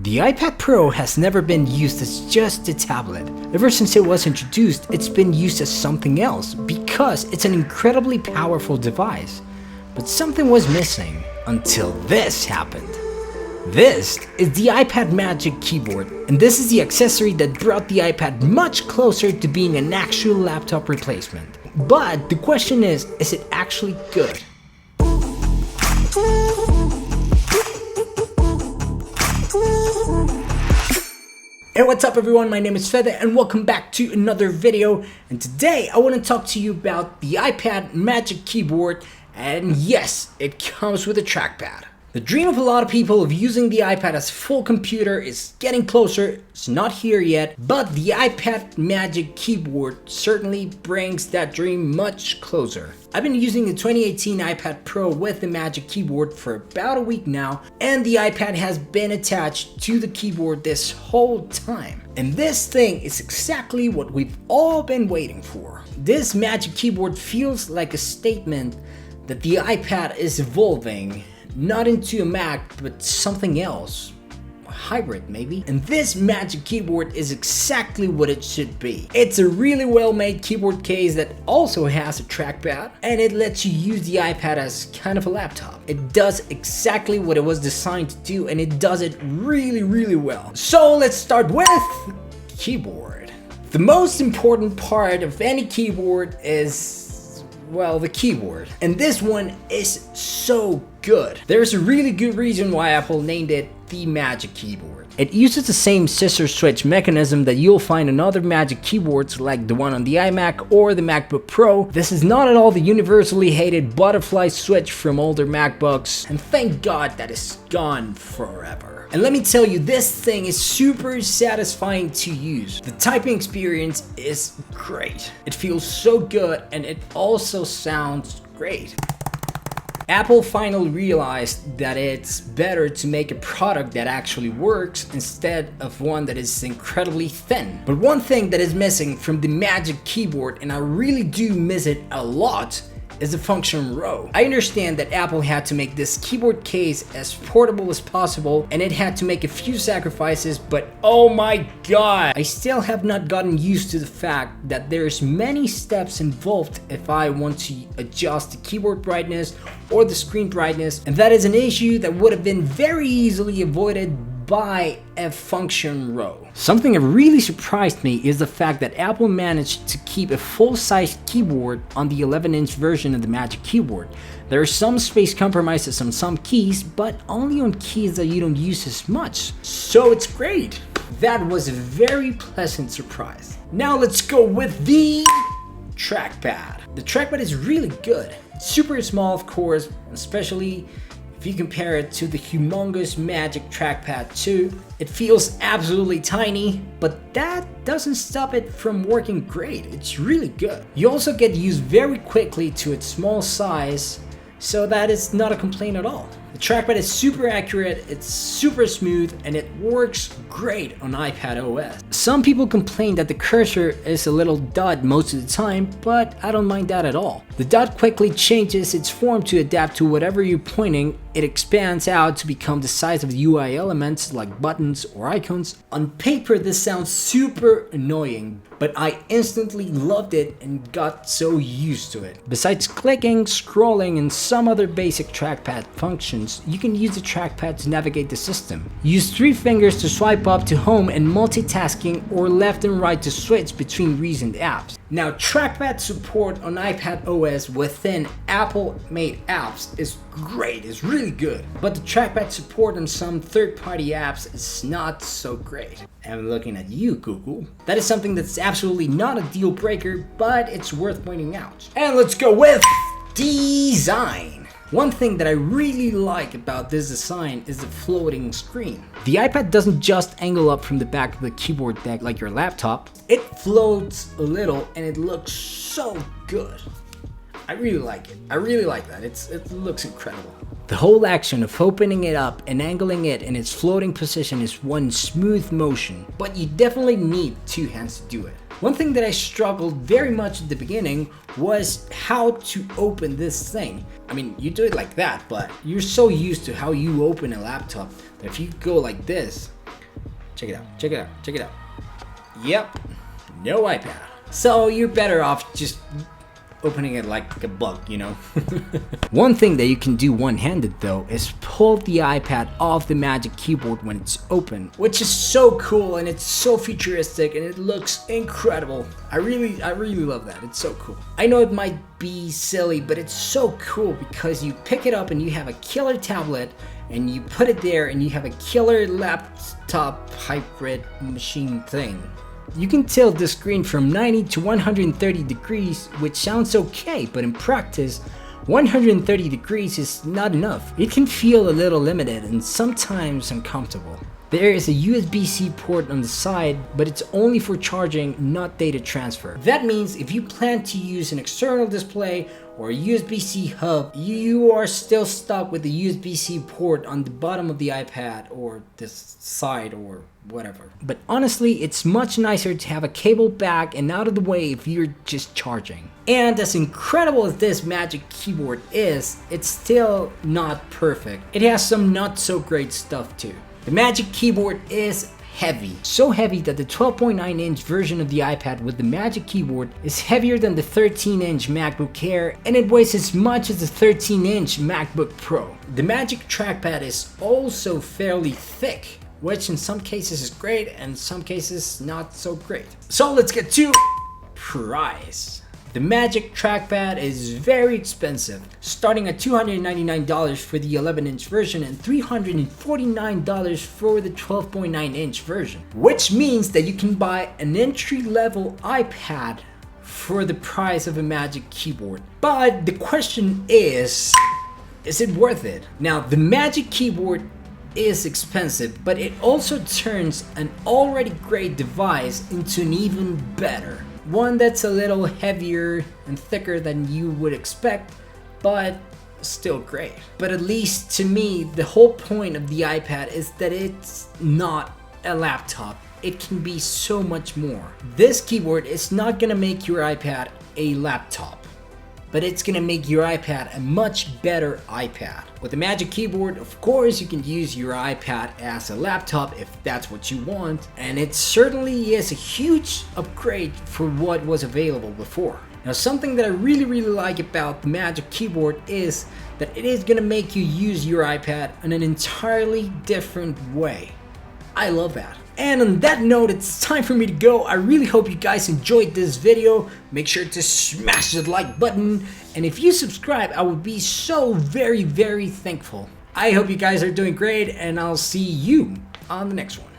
The iPad Pro has never been used as just a tablet. Ever since it was introduced, it's been used as something else because it's an incredibly powerful device. But something was missing until this happened. This is the iPad Magic Keyboard, and this is the accessory that brought the iPad much closer to being an actual laptop replacement. But the question is it actually good? Hey, what's up everyone, my name is Feather and welcome back to another video, and today I want to talk to you about the iPad Magic Keyboard, and yes, it comes with a trackpad. The dream of a lot of people of using the iPad as a full computer is getting closer. It's not here yet, but the iPad Magic Keyboard certainly brings that dream much closer. I've been using the 2018 iPad Pro with the Magic Keyboard for about a week now, and the iPad has been attached to the keyboard this whole time. And this thing is exactly what we've all been waiting for. This Magic Keyboard feels like a statement that the iPad is evolving, not into a Mac, but something else. A hybrid, maybe. And this Magic Keyboard is exactly what it should be. It's a really well-made keyboard case that also has a trackpad, and it lets you use the iPad as kind of a laptop. It does exactly what it was designed to do, and it does it really well. So let's start with keyboard. The most important part of any keyboard is, well, the keyboard. And this one is so good. There's a really good reason why Apple named it the Magic Keyboard. It uses the same scissor switch mechanism that you'll find on other Magic Keyboards like the one on the iMac or the MacBook Pro. This is not at all the universally hated butterfly switch from older MacBooks, and thank God that is gone forever. And let me tell you, this thing is super satisfying to use. The typing experience is great. It feels so good, and it also sounds great. Apple finally realized that it's better to make a product that actually works instead of one that is incredibly thin. But one thing that is missing from the Magic Keyboard, and I really do miss it a lot, is the function row. I understand that Apple had to make this keyboard case as portable as possible, and it had to make a few sacrifices, but oh my god, I still have not gotten used to the fact that there's many steps involved if I want to adjust the keyboard brightness or the screen brightness, and that is an issue that would have been very easily avoided by a function row. Something that really surprised me is the fact that Apple managed to keep a full-size keyboard on the 11-inch version of the Magic Keyboard. There are some space compromises on some keys, but only on keys that you don't use as much. So it's great. That was a very pleasant surprise. Now let's go with the trackpad. The trackpad is really good. Super small, of course, especially if you compare it to the humongous Magic Trackpad 2, it feels absolutely tiny, but that doesn't stop it from working great. It's really good. You also get used very quickly to its small size, so that is not a complaint at all. The trackpad is super accurate, it's super smooth, and it works great on iPad OS. Some people complain that the cursor is a little dot most of the time, but I don't mind that at all. The dot quickly changes its form to adapt to whatever you're pointing. It expands out to become the size of the UI elements like buttons or icons. On paper, this sounds super annoying, but I instantly loved it and got so used to it. Besides clicking, scrolling, and some other basic trackpad functions, you can use the trackpad to navigate the system. Use 3 fingers to swipe up to home and multitasking, or left and right to switch between recent apps. Now, trackpad support on iPad OS within Apple-made apps is great, it's really good. But the trackpad support on some third-party apps is not so great. I'm looking at you, Google. That is something that's absolutely not a deal breaker, but it's worth pointing out. And let's go with design. One thing that I really like about this design is the floating screen. The iPad doesn't just angle up from the back of the keyboard deck like your laptop. It floats a little and it looks so good. I really like it. I really like that. It looks incredible. The whole action of opening it up and angling it in its floating position is one smooth motion, but you definitely need 2 hands to do it. One thing that I struggled very much at the beginning was how to open this thing. I mean, you do it like that, but you're so used to how you open a laptop that if you go like this, Check it out. Check it out. Check it out. Yep. No iPad. So you're better off just opening it like a bug, you know? One thing that you can do one-handed though is pull the iPad off the Magic Keyboard when it's open, which is so cool and it's so futuristic and it looks incredible. I really love that. It's so cool. I know it might be silly, but it's so cool because you pick it up and you have a killer tablet and you put it there and you have a killer laptop hybrid machine thing. You can tilt the screen from 90 to 130 degrees, which sounds okay, but in practice, 130 degrees is not enough. It can feel a little limited and sometimes uncomfortable. There is a USB-C port on the side, but it's only for charging, not data transfer. That means if you plan to use an external display or a USB-C hub, you are still stuck with the USB-C port on the bottom of the iPad or this side or whatever. But honestly, it's much nicer to have a cable back and out of the way if you're just charging. And as incredible as this Magic Keyboard is, it's still not perfect. It has some not so great stuff too. The Magic Keyboard is heavy. So heavy that the 12.9-inch version of the iPad with the Magic Keyboard is heavier than the 13-inch MacBook Air, and it weighs as much as the 13-inch MacBook Pro. The Magic Trackpad is also fairly thick, which in some cases is great and in some cases not so great. So let's get to price. The Magic Trackpad is very expensive, starting at $299 for the 11-inch version and $349 for the 12.9-inch version, which means that you can buy an entry-level iPad for the price of a Magic Keyboard. But the question is it worth it? Now, the Magic Keyboard is expensive, but it also turns an already great device into an even better. One that's a little heavier and thicker than you would expect, but still great. But at least to me, the whole point of the iPad is that it's not a laptop. It can be so much more. This keyboard is not gonna make your iPad a laptop, but it's gonna make your iPad a much better iPad. With the Magic Keyboard, of course, you can use your iPad as a laptop if that's what you want, and it certainly is a huge upgrade for what was available before. Now, something that I really like about the Magic Keyboard is that it is gonna make you use your iPad in an entirely different way. I love that. And on that note, it's time for me to go. I really hope you guys enjoyed this video. Make sure to smash the like button. And if you subscribe, I would be so very thankful. I hope you guys are doing great, and I'll see you on the next one.